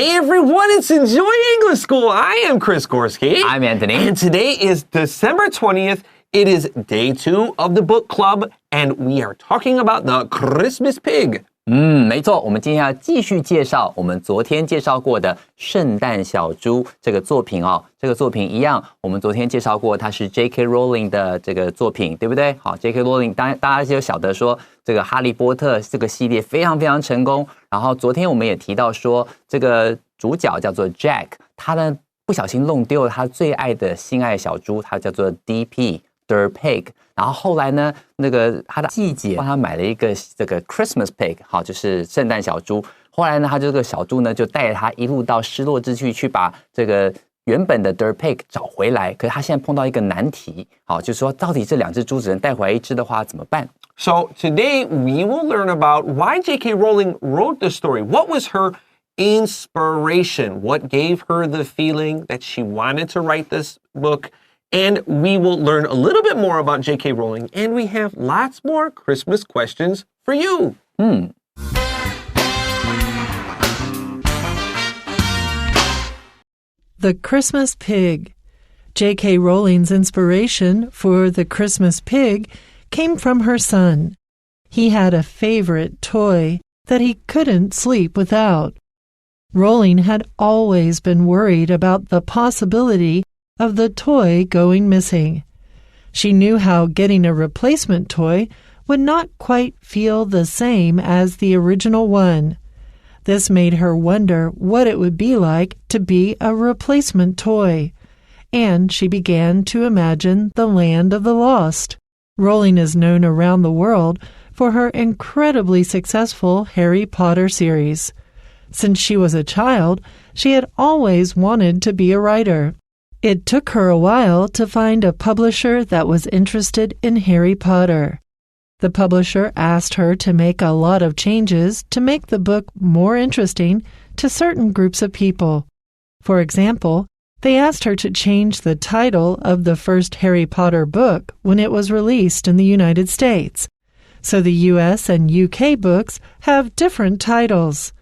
Hey everyone, it's Enjoy English School. I am Chris Gorski. I'm Anthony. And today is December 20th. It is day 2 of the book club, and we are talking about the Christmas pig. 没错，我们今天要继续介绍我们昨天介绍过的《圣诞小猪》这个作品哦。这个作品一样，我们昨天介绍过，它是 J.K. Rowling 的这个作品，对不对？好 ，J.K. Rowling 大家就晓得说，这个《哈利波特》这个系列非常非常成功。然后昨天我们也提到说，这个主角叫做 Jack， 他呢不小心弄丢了他最爱的心爱小猪，他叫做 D.P.Third Pig， 然后后来呢，那个他的季姐帮他买了一个这个 Christmas Pig， 好，就是圣诞小猪。后来呢，他这个小猪呢就带着他一路到失落之区去把这个原本的 Third Pig 找回来。可是他现在碰到一个难题，好，就是说到底这2只猪只能带回来一只的话怎么办？ So today we will learn about why J.K. Rowling wrote the story. What was her inspiration? What gave her the feeling that she wanted to write this book?And we will learn a little bit more about J.K. Rowling, and we have lots more Christmas questions for you. The Christmas Pig. J.K. Rowling's inspiration for The Christmas Pig came from her son. He had a favorite toy that he couldn't sleep without. Rowling had always been worried about the possibility of the toy going missing. She knew how getting a replacement toy would not quite feel the same as the original one. This made her wonder what it would be like to be a replacement toy, and she began to imagine the land of the lost. Rowling is known around the world for her incredibly successful Harry Potter series. Since she was a child, she had always wanted to be a writer.It took her a while to find a publisher that was interested in Harry Potter. The publisher asked her to make a lot of changes to make the book more interesting to certain groups of people. For example, they asked her to change the title of the first Harry Potter book when it was released in the United States. So the US and UK books have different titles.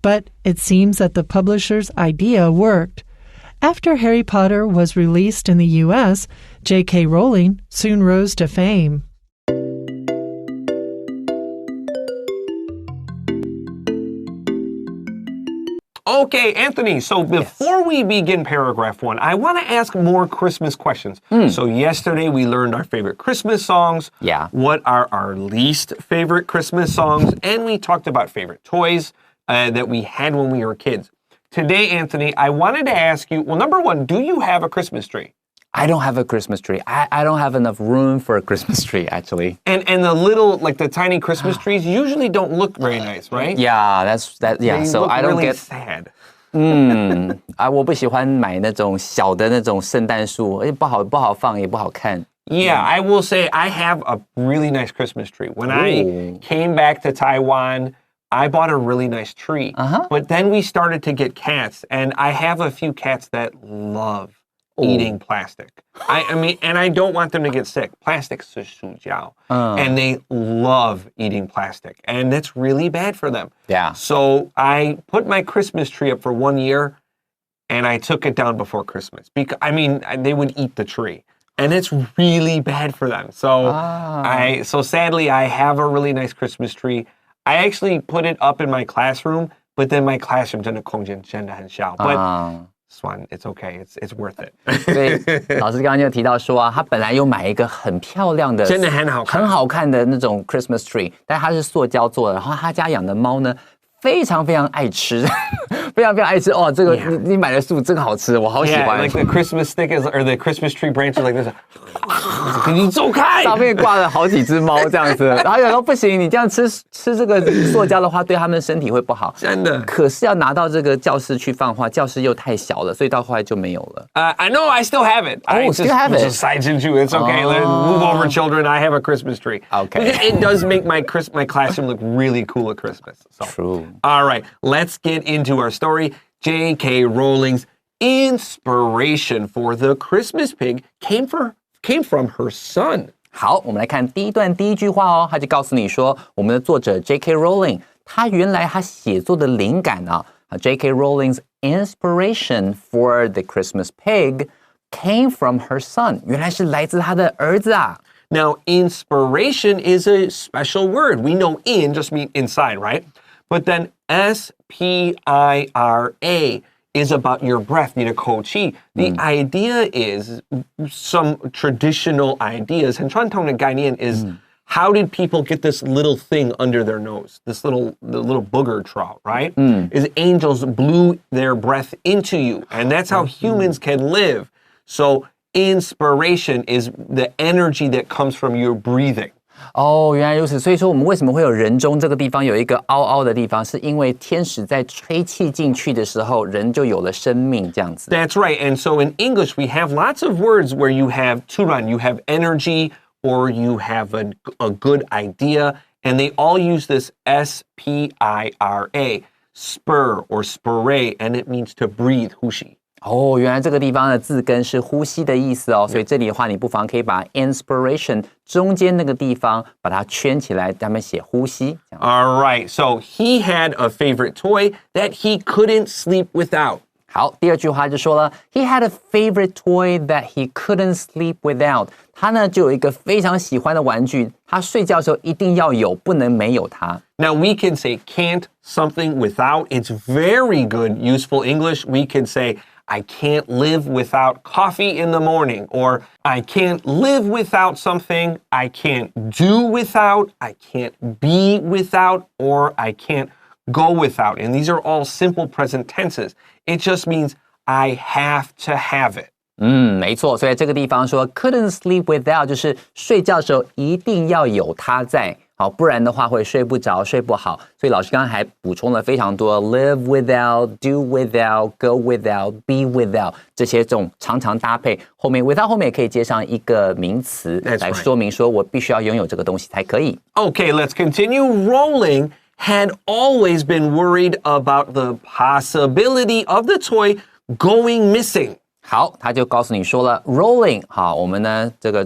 But it seems that the publisher's idea worked.After Harry Potter was released in the U.S., J.K. Rowling soon rose to fame. Okay, Anthony, so before we begin paragraph 1, I want to ask more Christmas questions. So yesterday we learned our favorite Christmas songs. Yeah. What are our least favorite Christmas songs? And we talked about favorite toys that we had when we were kids.Today, Anthony, I wanted to ask you, well, number 1, do you have a Christmas tree? I don't have a Christmas tree. I don't have enough room for a Christmas tree, actually. And the little, like the tiny Christmas trees usually don't look very nice, right? Yeah, yeah. They So look I don't really get. sad. 我不喜欢买那种小的那种圣诞树，而且不好放，也不好看。Yeah, I will say I have a really nice Christmas tree. When I came back to Taiwan,I bought a really nice tree, but then we started to get cats, and I have a few cats that love eating plastic. I mean, and I don't want them to get sick. Plastic is 塑胶, and they love eating plastic, and that's really bad for them. Yeah. So I put my Christmas tree up for 1 year, and I took it down before Christmas. Because, I mean, they would eat the tree. And it's really bad for them. So so sadly, I have a really nice Christmas tree.I actually put it up in my classroom, but then my classroom 真的空间真的很小。But Swan, it's okay. It's worth it. 所以老师刚刚就提到说啊，他本来有买一个很漂亮的、真的很好看的那种 Christmas tree， 但它是塑胶做的。然后他家养的猫呢，非常非常爱吃，非常非常爱吃哦。这个你买的树真好吃，我好喜欢。Yeah, like the Christmas stick is, or the Christmas tree branch is like this. 你走开！上面挂了好几只猫这样子，然后有时候不行，你这样吃这个塑胶的话，对他们身体会不好。真的。可是要拿到这个教室去放的话，教室又太小了，所以到后来就没有了。I know, I still have it. Oh, still have it. Just side into it. It's okay. Let's move over, children. I have a Christmas tree. Okay. It does make my classroom look really cool at Christmas. So. True. All right, let's get into our story. J.K. Rowling's inspiration for the Christmas pig came from her son. 好，我们来看第一段第一句话哦，他就告诉你说，我们的作者 J.K. Rowling， 他原来写作的灵感啊， J.K. Rowling's inspiration for the Christmas pig came from her son. 原来是来自她的儿子啊。Now, inspiration is a special word. We know in just means inside, right? But then S-P-I-R-A is about your breath, 你的口气. The idea is some traditional ideas. 很传统的概念 is how did people get this little thing under their nose? This little booger trout, right? Is angels blew their breath into you. And that's how humans can live. So inspiration is the energy that comes from your breathing. 哦，原来如此。所以说，我们为什么会有人中这个地方有一个凹凹的地方，是因为天使在吹气进去的时候，人就有了生命这样子。That's right. And so in English, we have lots of words where you have turan, you have energy, or you have a good idea, and they all use this S-P-I-R-A, spur or spray, and it means to breathe, 呼吸。哦，原来这个地方的字根是呼吸的意思哦，所以这里的话，你不妨可以把 inspiration 中间那个地方把它圈起来，他们写呼吸。All right, so he had a favorite toy that he couldn't sleep without. 好，第二句话就说了 ，He had a favorite toy that he couldn't sleep without. 他呢就有一个非常喜欢的玩具，他睡觉的时候一定要有，不能没有它。Now we can say can't something without. It's very good, useful English. We can say I can't live without coffee in the morning, or I can't live without something, I can't do without, I can't be without, or I can't go without. And these are all simple present tenses. It just means I have to have it. 没错，所以这个地方说 couldn't sleep without 就是睡觉的时候一定要有它在。好，不然的话会睡不着、睡不好。所以老师刚刚还补充了非常多 live without, do without, go without, be without 这些这种常常搭配，后面 without 后面也可以接上一个名词来说明说我必须要拥有这个东西才可以。Okay, let's continue. Rowling had always been worried about the possibility of the toy going missing. 好，他就告诉你说了 ，Rowling， 好，我们呢这个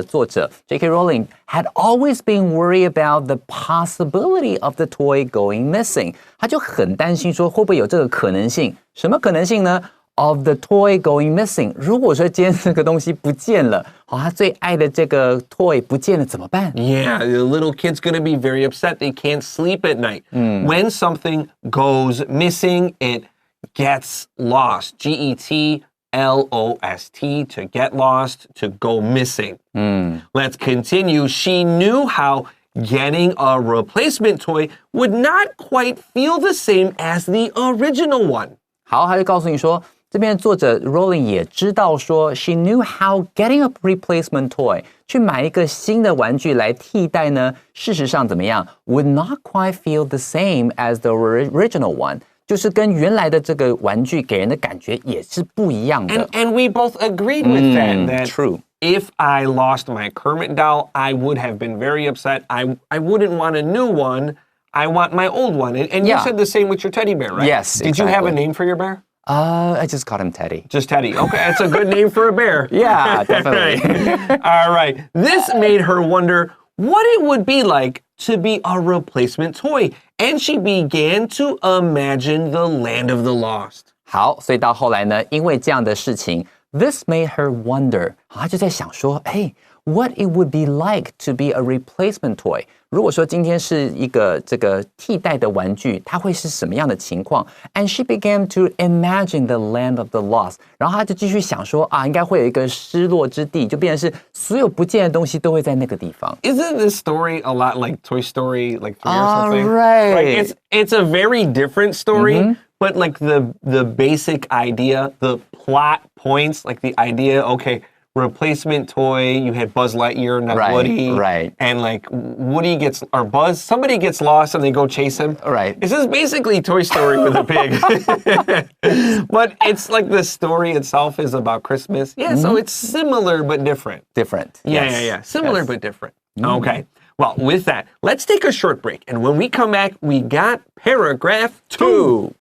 作者 J.K. Rowling had always been worried about the possibility of the toy going missing。他就很担心说会不会有这个可能性？什么可能性呢 ？Of the toy going missing。如果说今天这个东西不见了，好，他最爱的这个 toy 不见了怎么办 ？Yeah, the little kid's gonna be very upset. They can't sleep at night. When something goes missing, it gets lost. G-E-T-L-O-S-T, to get lost, to go missing. Let's continue. She knew how getting a replacement toy would not quite feel the same as the original one. 好，他就告诉你说，这边作者 Rowling 也知道说 she knew how getting a replacement toy 去买一个新的玩具来替代呢，事实上怎么样 would not quite feel the same as the original one。就是跟原来的这个玩具给人的感觉也是不一样的。And we both agreed with that. True. If I lost my Kermit doll, I would have been very upset. I wouldn't want a new one. I want my old one. And you said the same with your teddy bear, right? Yes, Did you have a name for your bear? I just called him Teddy. Just Teddy. Okay, it's a good name for a bear. Yeah, definitely. All right. This made her wonder what it would be like to be a replacement toy. And she began to imagine the land of the lost. 好，所以到后来呢，因为这样的事情 this made her wonder. 她就在想说，what it would be like to be a replacement toy. 如果说今天是一个这个替代的玩具，它会是什么样的情况 ？And she began to imagine the land of the lost. 然后她就继续想说应该会有一个失落之地，就变成是所有不见的东西都会在那个地方。Isn't this story a lot like Toy Story, like 3 or something? Right. It's a very different story, but like the basic idea, the plot points, like the idea, okay, replacement toy, you had Buzz Lightyear, not Woody. Right. And like Woody or Buzz, somebody gets lost and they go chase him. Right. This is basically Toy Story with a pig. But it's like the story itself is about Christmas. Yeah, so it's similar but different. Different. Yeah. Similar but different. Okay. Well, with that, let's take a short break. And when we come back, we got paragraph 2.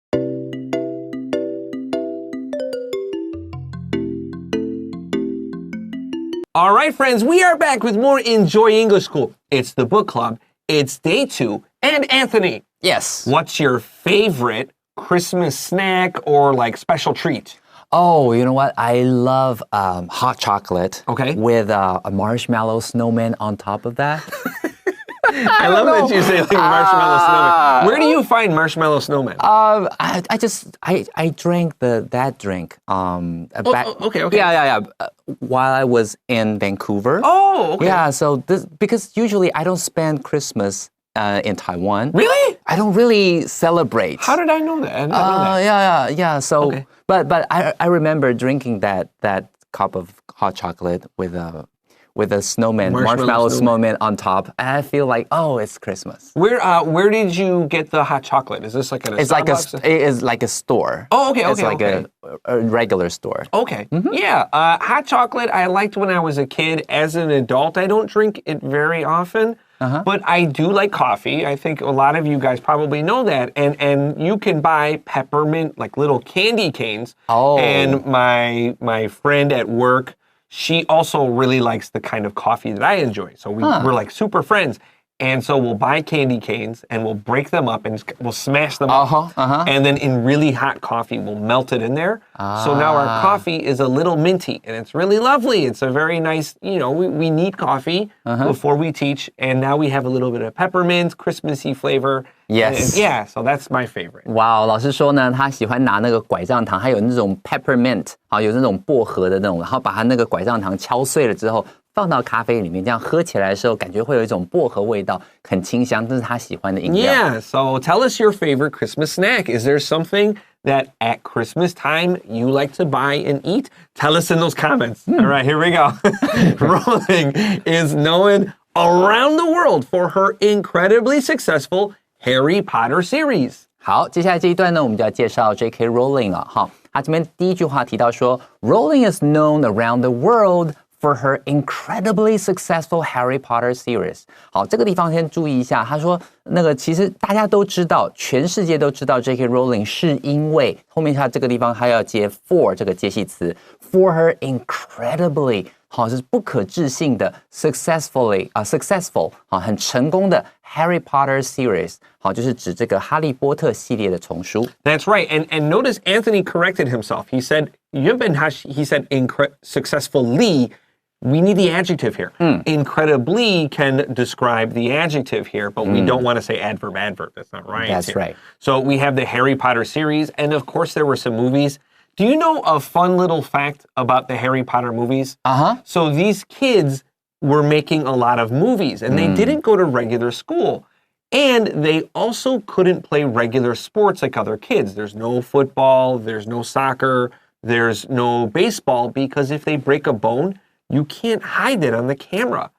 All right, friends, we are back with more Enjoy English School. It's the book club. It's day 2. And Anthony. Yes. What's your favorite Christmas snack or like special treat? Oh, you know what? I love hot chocolate. Okay. With a marshmallow snowman on top of that. I love that you say like marshmallow snowman. Where do you find marshmallow snowman? I drank that drink. Okay. Yeah. While I was in Vancouver. Oh, okay. Yeah, so because usually I don't spend Christmas in Taiwan. Really? I don't really celebrate. How did I know that? I didn't know that. Yeah. So, okay. but I remember drinking that cup of hot chocolate with a snowman, marshmallow snowman on top, and I feel like, oh, it's Christmas. Where did you get the hot chocolate? Is this like at a Starbucks? It is like a store. Oh, okay. It's like a regular store. Okay. Mm-hmm. Yeah. Hot chocolate I liked when I was a kid. As an adult, I don't drink it very often. But I do like coffee. I think a lot of you guys probably know that. And you can buy peppermint, like little candy canes. Oh. And my friend at work, she also really likes the kind of coffee that I enjoy. So we're like super friends. And so we'll buy candy canes and we'll break them up and we'll smash them up. And then in really hot coffee, we'll melt it in there. So now our coffee is a little minty and it's really lovely. It's a very nice, we need coffee before we teach. And now we have a little bit of peppermint, Christmassy flavor. Yes. Yeah, so that's my favorite. Wow, 老师说呢，他喜欢拿那个拐杖糖，还有那种 peppermint， 有那种薄荷的那种，然后把它那个拐杖糖敲碎了之后，放到咖啡里面，这样喝起来的时候，感觉会有一种薄荷味道，很清香，这是他喜欢的饮料。Yeah, so tell us your favorite Christmas snack. Is there something that at Christmas time you like to buy and eat? Tell us in those comments. All right, here we go. Rowling is known around the world for her incredibly successful Harry Potter series. 好，接下来这一段呢，我们就要介绍 J.K. Rowling 了哈。他这边第一句话提到说 ，Rowling is known around the world for her incredibly successful Harry Potter series. 好，这个地方先注意一下，他说那个其实大家都知道，全世界都知道 J.K. Rowling 是因为后面他这个地方他要接 for 这个介系词 ，for her incredibly。好，是不可置信的 successful 好，很成功的 Harry Potter series 好，就是指这个哈利波特系列的丛书。That's right, and notice Anthony corrected himself. He said successfully. We need the adjective here. Incredibly can describe the adjective here, but we don't want to say adverb. That's not right. That's right. So we have the Harry Potter series, and of course there were some movies. Do you know a fun little fact about the Harry Potter movies? So these kids were making a lot of movies, and they didn't go to regular school. And they also couldn't play regular sports like other kids. There's no football, there's no soccer, there's no baseball, because if they break a bone, you can't hide it on the camera.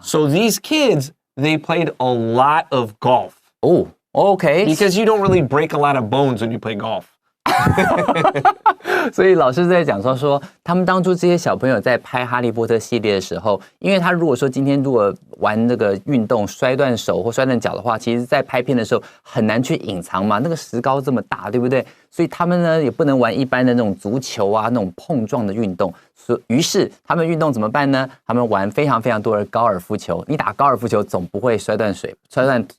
So these kids, they played a lot of golf. Oh, okay. Because you don't really break a lot of bones when you play golf. 所以老师在讲说他们当初这些小朋友在拍哈利波特系列的时候，因为他如果说今天如果玩那个运动摔断手或摔断脚的话，其实在拍片的时候很难去隐藏嘛，那个石膏这么大，对不对？所以他们呢也不能玩一般的那种足球啊，那种碰撞的运动。于是他们运动怎么办呢？他们玩非常非常多的高尔夫球。你打高尔夫球总不会摔断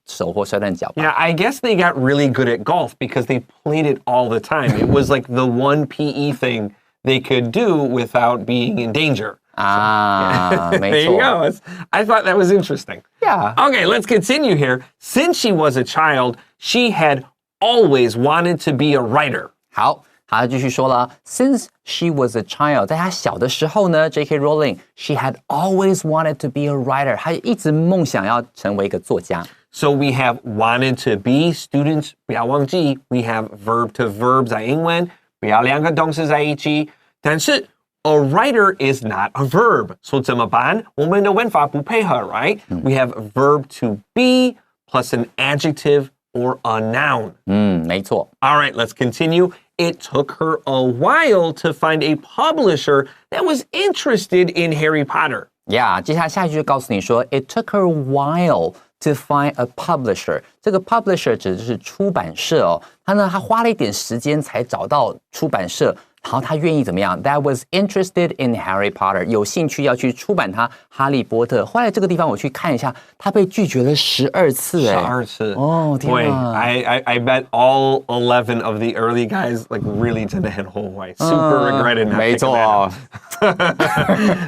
手或摔断脚吧？ Yeah, I guess they got really good at golf because they played it all the time. It was like the one PE thing they could do without being in danger. There you go. I thought that was interesting. Yeah. Okay, let's continue here. Since she was a child, she had always wanted to be a writer. 好，他继续说了 ，Since she was a child， 在她小的时候呢 ，J.K. Rowling，she had always wanted to be a writer， 她一直梦想要成为一个作家。So we have wanted to be. Students, 不要忘记 we have verb to verb 在英文，不要两个动词在一起。但是 a writer is not a verb. So 怎么办？我们的文法不配合 right? We have verb to be plus an adjective or a noun. 没错。All right, let's continue. It took her a while to find a publisher that was interested in Harry Potter. Yeah， 接下来下一句就告诉你说 ，It took her a while to find a publisher。这个 publisher 指的是出版社哦。他花了一点时间才找到出版社然后他愿意怎么样 ？That was interested in Harry Potter， 有兴趣要去出版他哈利波特。后来这个地方我去看一下，他被拒绝了12次12次。哦，天 Boy, 啊 I bet all 11 of the early guys like really 真的很后悔 super regretted not 没 picking 错 that up.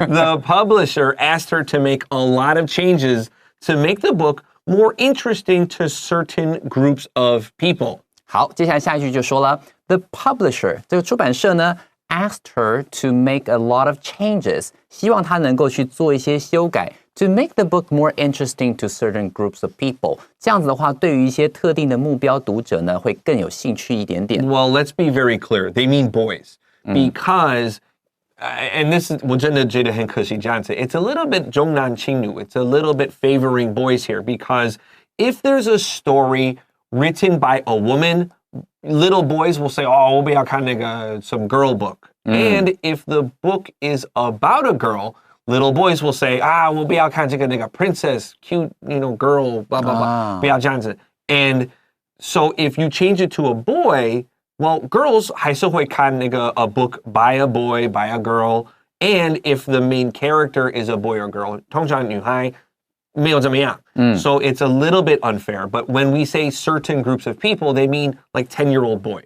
The publisher asked her to make a lot of changes to make the book more interesting to certain groups of people. 好，接下来下一句就说了 ，The publisher 这个出版社呢 asked her to make a lot of changes， 希望她能够去做一些修改 ，to make the book more interesting to certain groups of people。这样子的话，对于一些特定的目标读者呢，会更有兴趣一点点。Well, let's be very clear. They mean boys because. And this is 我真的觉得很可惜这样子 it's a little bit 重男轻女 it's a little bit favoring boys here because if there's a story written by a woman, little boys will say, oh, 我不要看那个 some girl book. And if the book is about a girl, little boys will say, 我不要看这个那个 princess, cute, girl, blah, blah, blah. 不要这样子 And so if you change it to a boy, well, girls 还是会看那个 a book by a boy, by a girl. And if the main character is a boy or girl, 通常女孩没有怎么样 So it's a little bit unfair. But when we say certain groups of people, they mean like 10-year-old boys.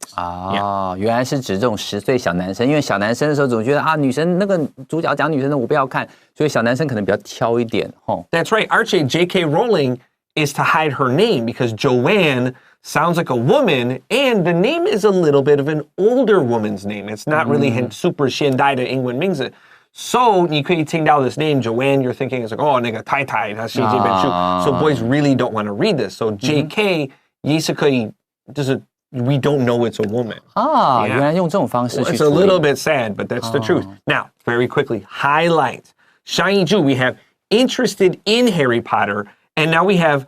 原来是指这种10岁小男生，因为小男生的时候总觉得女生那个主角讲女生的我不要看，所以小男生可能比较挑一点。That's right. Actually, J.K. Rowling is to hide her name because Joanne sounds like a woman, and the name is a little bit of an older woman's name. It's not really 很 super 现代的英文名字。So 你可以听到 this name, Joanne, you're thinking it's like, 那个太太她写这本书 So boys really don't want to read this. So JK 也是可以就是 we don't know it's a woman. 原来用这种方式去 It's a little bit sad, but that's the truth. Now, very quickly, highlight. 上一句 we have interested in Harry Potter, and now we have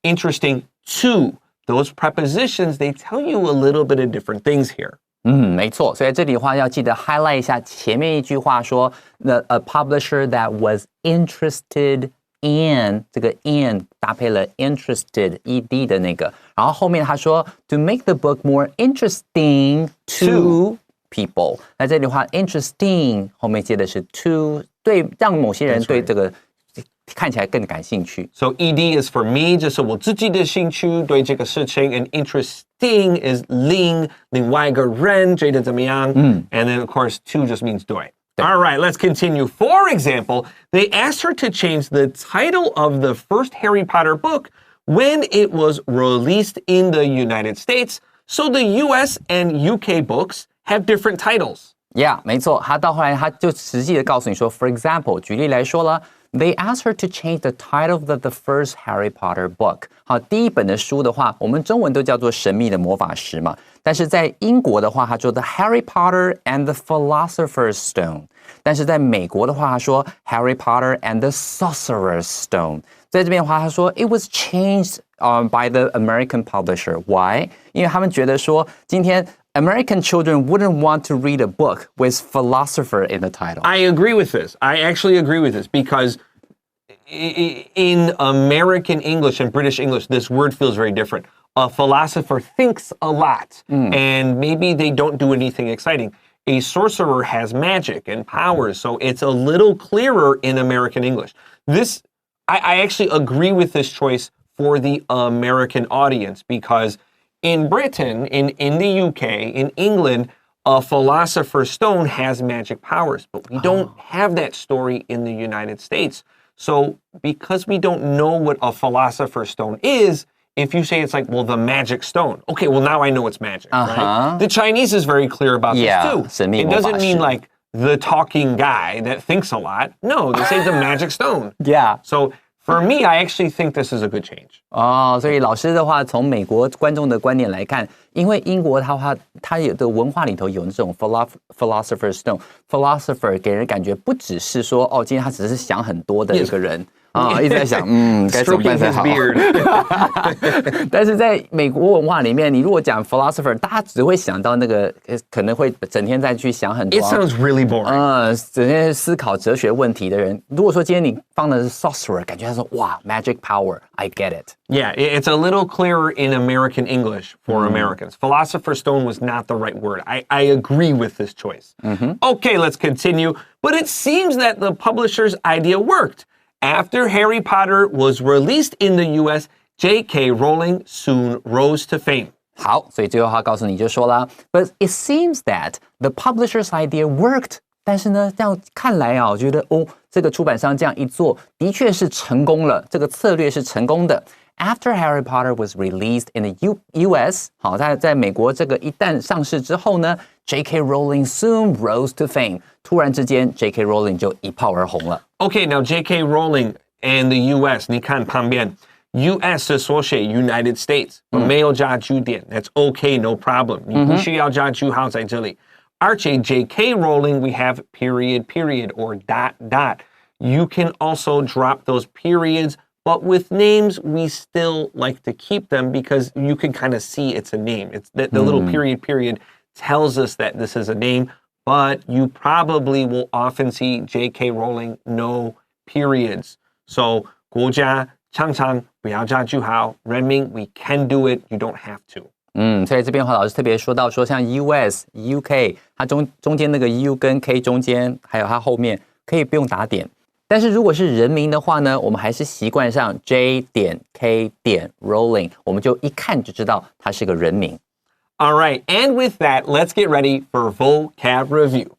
interesting to. Those prepositions, they tell you a little bit of different things here. 没错，所以这里的话要记得 highlight 一下前面一句话说 a publisher that was interested in 这个 in 搭配了 interested ed 的那个，然后后面他说 to make the book more interesting to people。那这里的话 interesting 后面接的是 to， 对，让某些人对这个看起来更感兴趣。So ED is for me, 就是我自己的兴趣对这个事情 and interesting is 另外一个人觉得怎么样 And then of course to just means 对。All right, let's continue. For example, they asked her to change the title of the first Harry Potter book when it was released in the United States. So the US and UK books have different titles. Yeah, 没错，他到后来他就实际的告诉你说 for example 举例来说了They asked her to change the title of the first Harry Potter book. 好，第一本的书的话，我们中文都叫做《神秘的魔法石》嘛。但是在英国的话，他说 The Harry Potter and the Philosopher's Stone. 但是在美国的话，他说 Harry Potter and the Sorcerer's Stone. 在这边的话，他说 It was changed by the American publisher. Why? 因为他们觉得说，今天American children wouldn't want to read a book with philosopher in the title. I agree with this. I actually agree with this because in American English and British English, this word feels very different. A philosopher thinks a lot, and maybe they don't do anything exciting. A sorcerer has magic and powers, so it's a little clearer in American English. I actually agree with this choice for the American audience because in Britain, in the UK, in England, a philosopher's stone has magic powers, but we don't have that story in the United States. So because we don't know what a philosopher's stone is, if you say it's like, well, the magic stone. Okay, well, now I know it's magic, right? The Chinese is very clear about this too. It doesn't mean like the talking guy that thinks a lot. No, they say the magic stone. Yeah. So for me, I actually think this is a good change. 所以老师的话，从美国观众的观点来看，因为英国它有的文化里头有这种 philosopher's stone， philosopher 给人感觉不只是说今天他只是想很多的一个人啊，一直在想，该怎么办 Stroking 才 his 好。beard. 但是在美国文化里面，你如果讲 philosopher，大家只会想到那个，可能会整天再去想很多。 It sounds really boring. 整天思考哲学问题的人，如果说今天你放的是 sorcerer， 感觉他说哇 magic power，I get it. Yeah, it's a little clearer in American English for Americans. Philosopher's Stone was not the right word. I agree with this choice. Okay, let's continue. But it seems that the publisher's idea worked. After Harry Potter was released in the US, J.K. Rowling soon rose to fame. 好，所以最后他告诉你就说啦 ，But it seems that the publisher's idea worked. 但是呢，这样看来啊，我觉得这个出版商这样一做，的确是成功了，这个策略是成功的。After Harry Potter was released in the US， 好，在美国这个一旦上市之后呢 ，J.K. Rowling soon rose to fame。突然之间 ，J.K. Rowling 就一炮而红了。Okay, now J.K. Rowling and the U.S. 你看旁边 U.S. 是缩写 United States， 没有加句点 ，That's okay, no problem。你不需要加句号在这里。而且 J.K. Rowling we have period, period or dot, dot. You can also drop those periods. But with names, we still like to keep them because you can kind of see it's a name. It's the little period tells us that this is a name, but you probably will often see J.K. Rowling no periods. So 国家常常不要加句号，人名 we can do it, you don't have to. 所以这边的话，老师特别说到说，像 US、UK， 它中间那个 U 跟 K 中间，还有它后面可以不用打点。但是如果是人名的话呢，我们还是习惯上 J 点 K 点 Rowling， 我们就一看就知道它是个人名。All right, and with that, let's get ready for vocab review.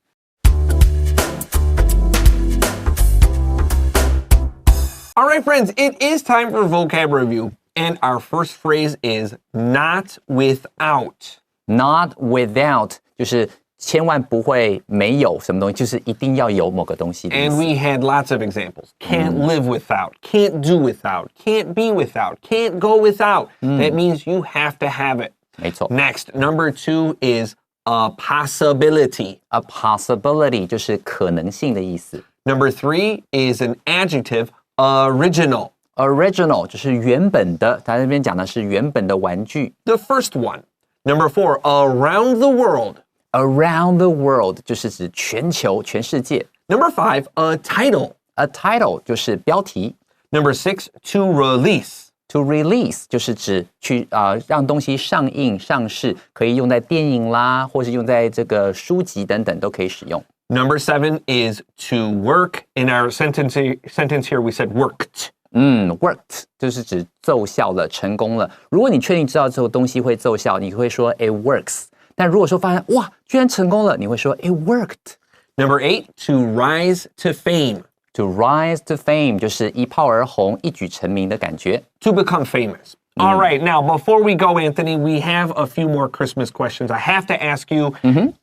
All right, friends, it is time for vocab review. And our first phrase is not without. Not without 就是千万不会没有什么东西，就是一定要有某个东西的意思。 And we had lots of examples. Can't live without, can't do without, can't be without, can't go without. That means you have to have it. 没错。 Next, number 2 is a possibility. A possibility 就是可能性的意思。 Number 3 is an adjective, original. Original 就是原本的，他这边讲的是原本的玩具。 The first one. Number 4, around the world. Around the world 就是指全球、全世界。 Number 5, a title. A title 就是标题。 Number 6, to release. To release 就是指去让东西上映上市，可以用在电影啦，或是用在这个书籍等等都可以使用。 Number 7 is to work. In our sentence here, we said worked. Worked 就是指奏效了，成功了。如果你确定知道这个东西会奏效，你会说 it works。但如果说发现哇，居然成功了，你会说 it worked。 Number 8, to rise to fame. To rise to fame 就是一炮而红、一举成名的感觉。 To become famous. All right, now before we go, Anthony, we have a few more Christmas questions. I have to ask you,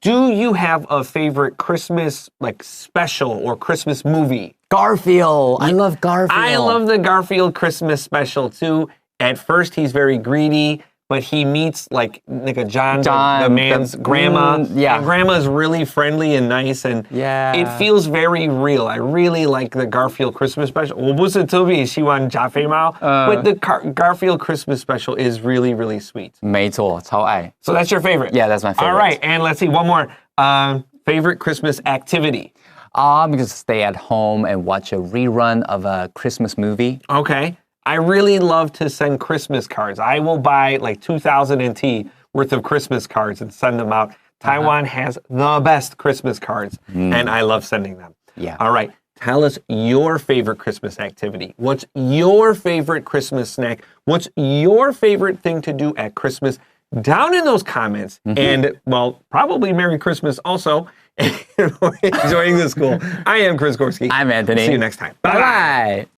do you have a favorite Christmas special or Christmas movie? Garfield, I love Garfield. I love the Garfield Christmas special too. At first, he's very greedy, but he meets John, the man's grandma. Yeah. And grandma's really friendly and nice, and it feels very real. I really like the Garfield Christmas special. 我不是特别喜欢加菲猫, but the Garfield Christmas special is really, really sweet. 没错，超爱。 So that's your favorite? Yeah, that's my favorite. All right, and let's see, one more. Favorite Christmas activity? I'm going to stay at home and watch a rerun of a Christmas movie. Okay. I really love to send Christmas cards. I will buy 2,000 NT worth of Christmas cards and send them out. Taiwan has the best Christmas cards, and I love sending them. Yeah. All right. Tell us your favorite Christmas activity. What's your favorite Christmas snack? What's your favorite thing to do at Christmas? Down in those comments. And, well, probably Merry Christmas also. Enjoying the school. I am Chris Gorski. I'm Anthony. See you next time. Bye-bye.